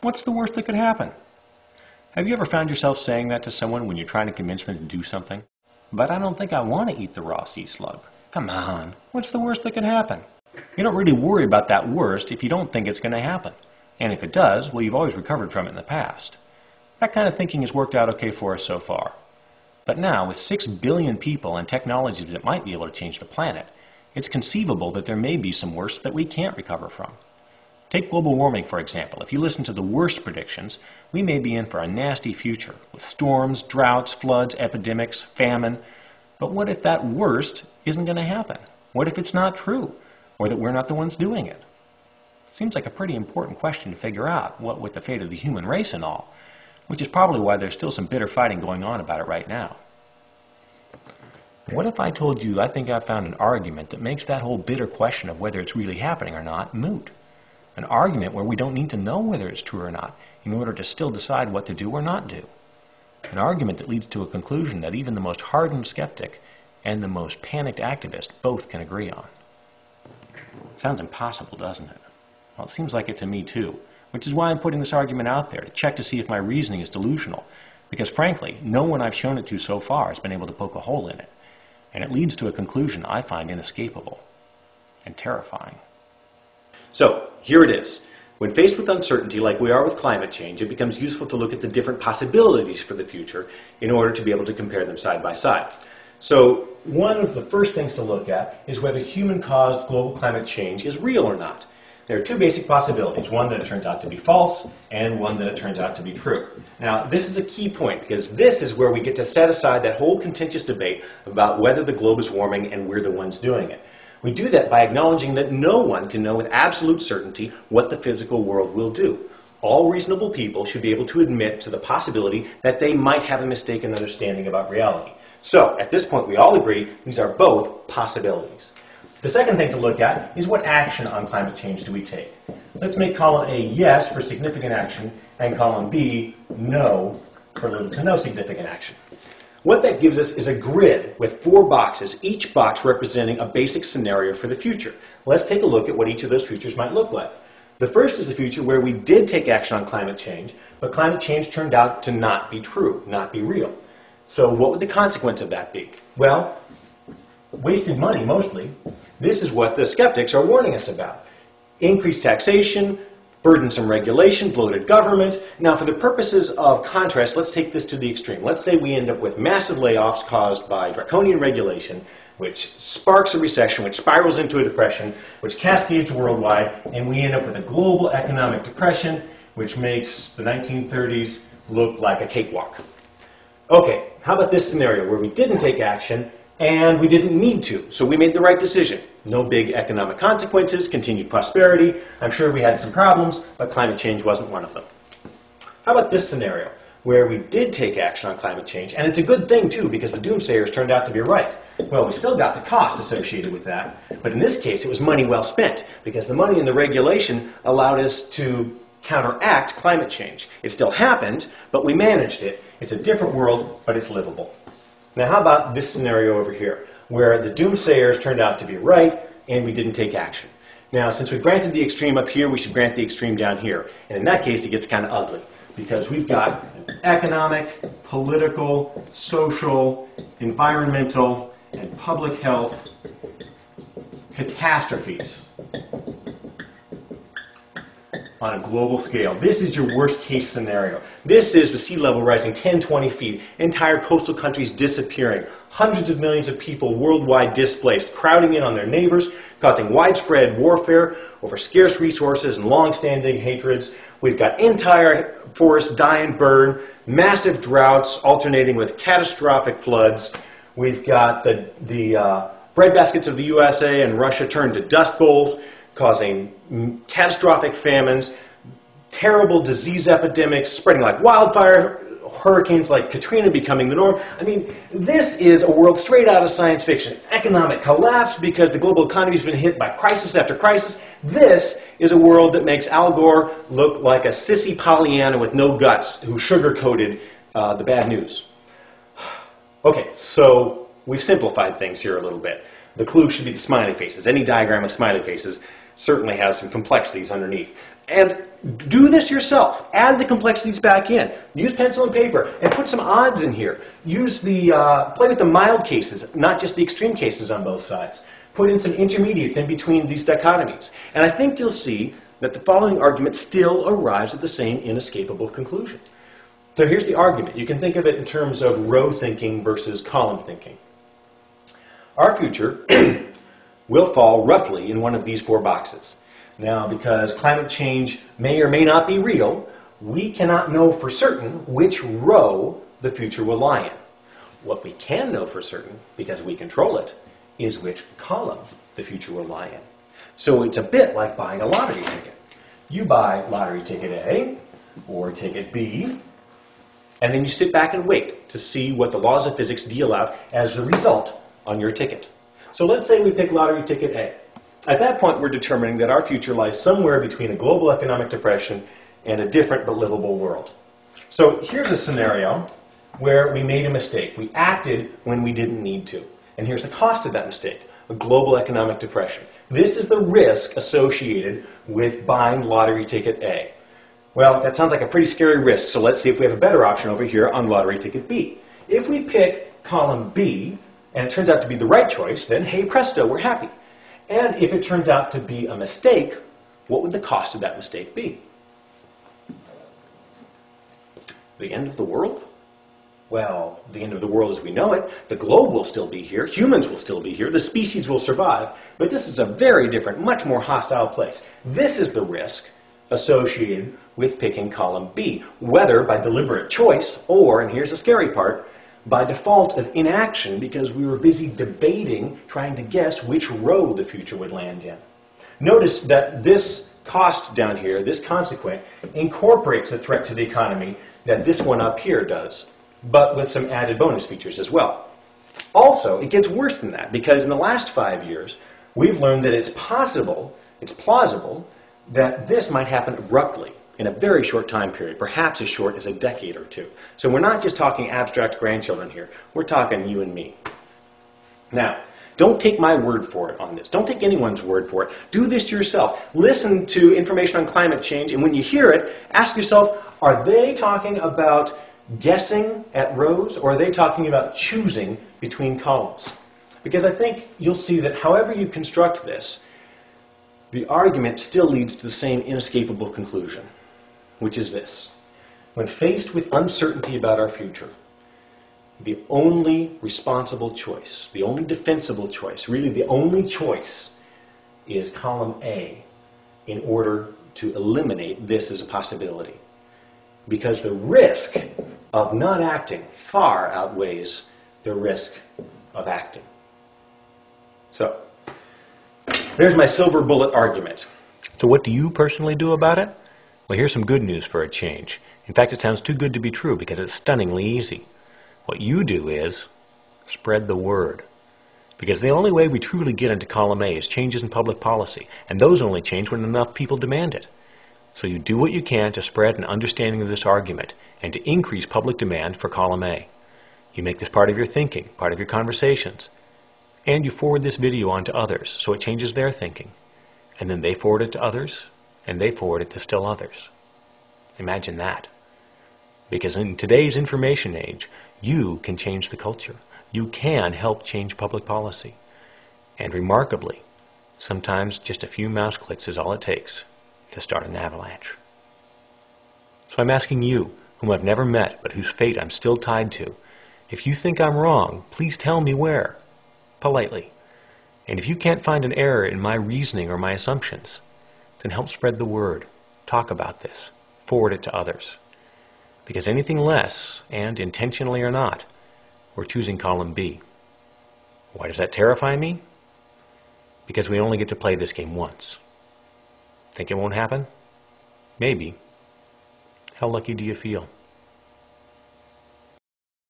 What's the worst that could happen? Have you ever found yourself saying that to someone when you're trying to convince them to do something? But I don't think I want to eat the raw sea slug. Come on, what's the worst that could happen? You don't really worry about that worst if you don't think it's going to happen. And if it does, well, you've always recovered from it in the past. That kind of thinking has worked out okay for us so far. But now, with 6 billion people and technologies that might be able to change the planet, it's conceivable that there may be some worst that we can't recover from. Take global warming, for example. If you listen to the worst predictions, we may be in for a nasty future, with storms, droughts, floods, epidemics, famine. But what if that worst isn't going to happen? What if it's not true, or that we're not the ones doing it? Seems like a pretty important question to figure out, what with the fate of the human race and all, which is probably why there's still some bitter fighting going on about it right now. What if I told you I think I've found an argument that makes that whole bitter question of whether it's really happening or not moot? An argument where we don't need to know whether it's true or not in order to still decide what to do or not do. An argument that leads to a conclusion that even the most hardened skeptic and the most panicked activist both can agree on. Sounds impossible, doesn't it? Well, it seems like it to me too, which is why I'm putting this argument out there to check to see if my reasoning is delusional, because frankly, no one I've shown it to so far has been able to poke a hole in it, and it leads to a conclusion I find inescapable and terrifying. So, here it is. When faced with uncertainty like we are with climate change, it becomes useful to look at the different possibilities for the future in order to be able to compare them side by side. So, one of the first things to look at is whether human-caused global climate change is real or not. There are two basic possibilities, one that it turns out to be false and one that it turns out to be true. Now, this is a key point because this is where we get to set aside that whole contentious debate about whether the globe is warming and we're the ones doing it. We do that by acknowledging that no one can know with absolute certainty what the physical world will do. All reasonable people should be able to admit to the possibility that they might have a mistaken understanding about reality. So, at this point, we all agree these are both possibilities. The second thing to look at is what action on climate change do we take. Let's make column A yes for significant action and column B no for little to no significant action. What that gives us is a grid with 4 boxes, each box representing a basic scenario for the future. Let's take a look at what each of those futures might look like. The first is the future where we did take action on climate change, but climate change turned out to not be true, not be real. So what would the consequence of that be? Well, wasted money mostly. This is what the skeptics are warning us about. Increased taxation, burdensome regulation, bloated government. Now, for the purposes of contrast, let's take this to the extreme. Let's say we end up with massive layoffs caused by draconian regulation, which sparks a recession, which spirals into a depression, which cascades worldwide, and we end up with a global economic depression, which makes the 1930s look like a cakewalk. Okay, how about this scenario where we didn't take action and we didn't need to, so we made the right decision. No big economic consequences, continued prosperity. I'm sure we had some problems, but climate change wasn't one of them. How about this scenario, where we did take action on climate change, and it's a good thing too, because the doomsayers turned out to be right. Well, we still got the cost associated with that, but in this case it was money well spent, because the money and the regulation allowed us to counteract climate change. It still happened, but we managed it. It's a different world, but it's livable. Now how about this scenario over here, where the doomsayers turned out to be right and we didn't take action. Now, since we granted the extreme up here, we should grant the extreme down here. And in that case, it gets kind of ugly, because we've got economic, political, social, environmental, and public health catastrophes on a global scale. This is your worst case scenario. This is the sea level rising 10, 20 feet, entire coastal countries disappearing, hundreds of millions of people worldwide displaced, crowding in on their neighbors, causing widespread warfare over scarce resources and long-standing hatreds. We've got entire forests die and burn, massive droughts alternating with catastrophic floods. We've got the breadbaskets of the USA and Russia turned to dust bowls, causing catastrophic famines, terrible disease epidemics spreading like wildfire, hurricanes like Katrina becoming the norm. I mean, this is a world straight out of science fiction. Economic collapse because the global economy has been hit by crisis after crisis. This is a world that makes Al Gore look like a sissy Pollyanna with no guts who sugar-coated the bad news. Okay, so we've simplified things here a little bit. The clue should be the smiley faces. Any diagram of smiley faces certainly has some complexities underneath. And do this yourself. Add the complexities back in. Use pencil and paper and put some odds in here. Use the play with the mild cases, not just the extreme cases on both sides. Put in some intermediates in between these dichotomies. And I think you'll see that the following argument still arrives at the same inescapable conclusion. So here's the argument. You can think of it in terms of row thinking versus column thinking. Our future will fall roughly in one of these four boxes. Now, because climate change may or may not be real, we cannot know for certain which row the future will lie in. What we can know for certain, because we control it, is which column the future will lie in. So it's a bit like buying a lottery ticket. You buy lottery ticket A or ticket B, and then you sit back and wait to see what the laws of physics deal out as the result on your ticket. So let's say we pick lottery ticket A. At that point, we're determining that our future lies somewhere between a global economic depression and a different but livable world. So here's a scenario where we made a mistake. We acted when we didn't need to. And here's the cost of that mistake, a global economic depression. This is the risk associated with buying lottery ticket A. Well, that sounds like a pretty scary risk, so let's see if we have a better option over here on lottery ticket B. If we pick column B, and it turns out to be the right choice, then hey presto, we're happy. And if it turns out to be a mistake, what would the cost of that mistake be? The end of the world? Well, the end of the world as we know it. The globe will still be here. Humans will still be here. The species will survive. But this is a very different, much more hostile place. This is the risk associated with picking column B, whether by deliberate choice or, and here's the scary part, by default of inaction because we were busy debating, trying to guess which row the future would land in. Notice that this cost down here, this consequent, incorporates a threat to the economy that this one up here does, but with some added bonus features as well. Also, it gets worse than that because in the last 5 years, we've learned that it's possible, it's plausible, that this might happen abruptly in a very short time period, perhaps as short as a decade or two. So we're not just talking abstract grandchildren here. We're talking you and me. Now, don't take my word for it on this. Don't take anyone's word for it. Do this yourself. Listen to information on climate change, and when you hear it, ask yourself, are they talking about guessing at rows, or are they talking about choosing between columns? Because I think you'll see that however you construct this, the argument still leads to the same inescapable conclusion, which is this. When faced with uncertainty about our future, the only responsible choice, the only defensible choice, really the only choice is column A in order to eliminate this as a possibility. Because the risk of not acting far outweighs the risk of acting. So, there's my silver bullet argument. So what do you personally do about it? Well, here's some good news for a change. In fact, it sounds too good to be true because it's stunningly easy. What you do is spread the word. Because the only way we truly get into column A is changes in public policy, and those only change when enough people demand it. So you do what you can to spread an understanding of this argument and to increase public demand for column A. You make this part of your thinking, part of your conversations, and you forward this video on to others so it changes their thinking. And then they forward it to others, and they forward it to still others. Imagine that. Because in today's information age, you can change the culture. You can help change public policy. And remarkably, sometimes just a few mouse clicks is all it takes to start an avalanche. So I'm asking you, whom I've never met but whose fate I'm still tied to, if you think I'm wrong, please tell me where. Politely. And if you can't find an error in my reasoning or my assumptions, then help spread the word. Talk about this. Forward it to others. Because anything less, and intentionally or not, we're choosing column B. Why does that terrify me? Because we only get to play this game once. Think it won't happen? Maybe. How lucky do you feel?